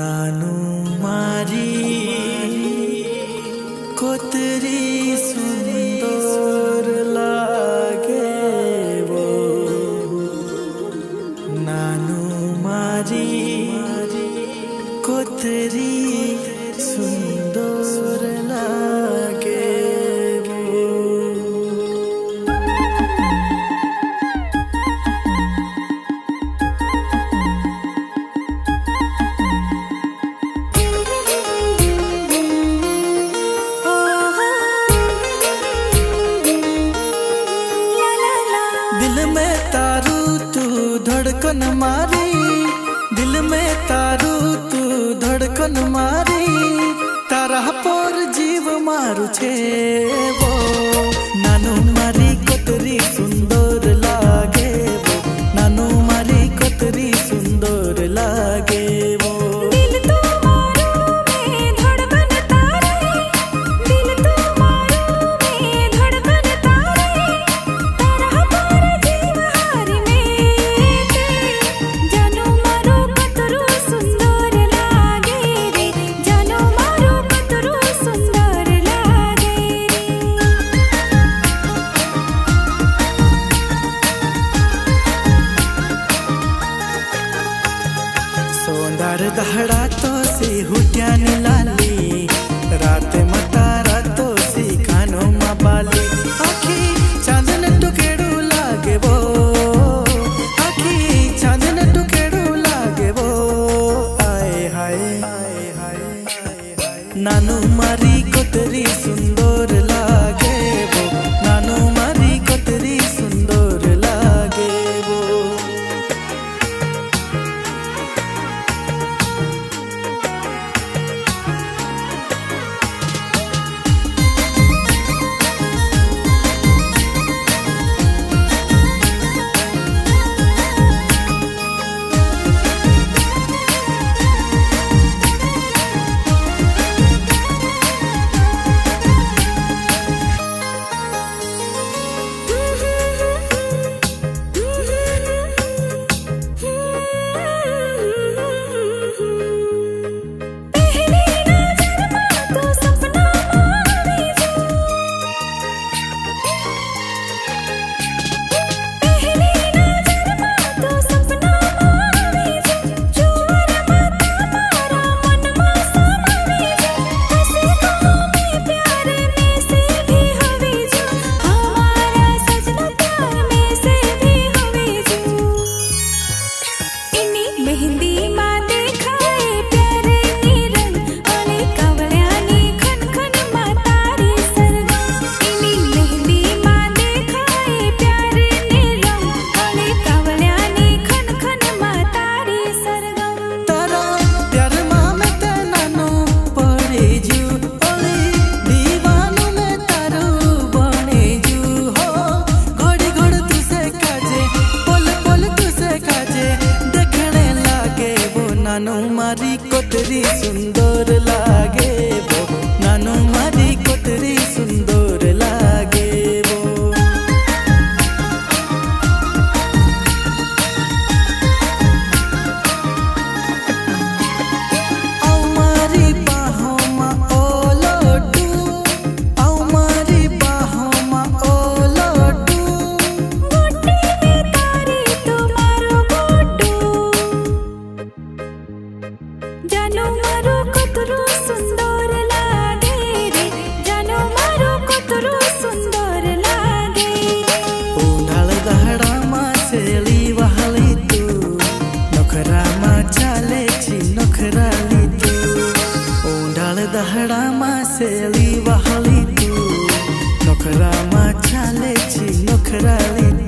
नानू मारी कोतरी सुंदर लागे वो। नानू मारी कोतरी सुंदर लागे वो। दिल में तारू तू धड़कन मारी, दिल में तारू तू धड़कन मारी, तारा पर जीव मारू छे वो। नानू मारी कोतरी सुंदर लागे वो, नानू मारी कोतरी सुंदर लागे वो। सोंदार दहड़ा तो सी हुटियान लाली, रात मतारा तो सी कानो मा बाली। आखी चांदन टुकेड़ू लागे वो, आखी चांदन टुकेड़ू लागे वो। आए हाय नानू मारी कोतरी सुंदर लागे वो, नानू मारी कोतरी सुंदर लागे वो। नानू मारी कोतरी सुंदर लागे वो, नानू मारी कोतरी सुंदर लागे वो। आओ मारी बाहों में ओ लोटू, आओ मारी बाहों में ओ लोटू। गोटी में तारी तुम्हारो गोटू, जानो मारो कोतरो सुंदर लागे रे, जानो मारो कोतरो सुंदर लागे रे। उंडाळ दहड़ा मा सेली वहाली तू, नोखरा मा चाले छी नोखराली तू। उंडाळ दहड़ा मा सेली वहाली तू, नोखरा मा चाले छी नोखराली तू।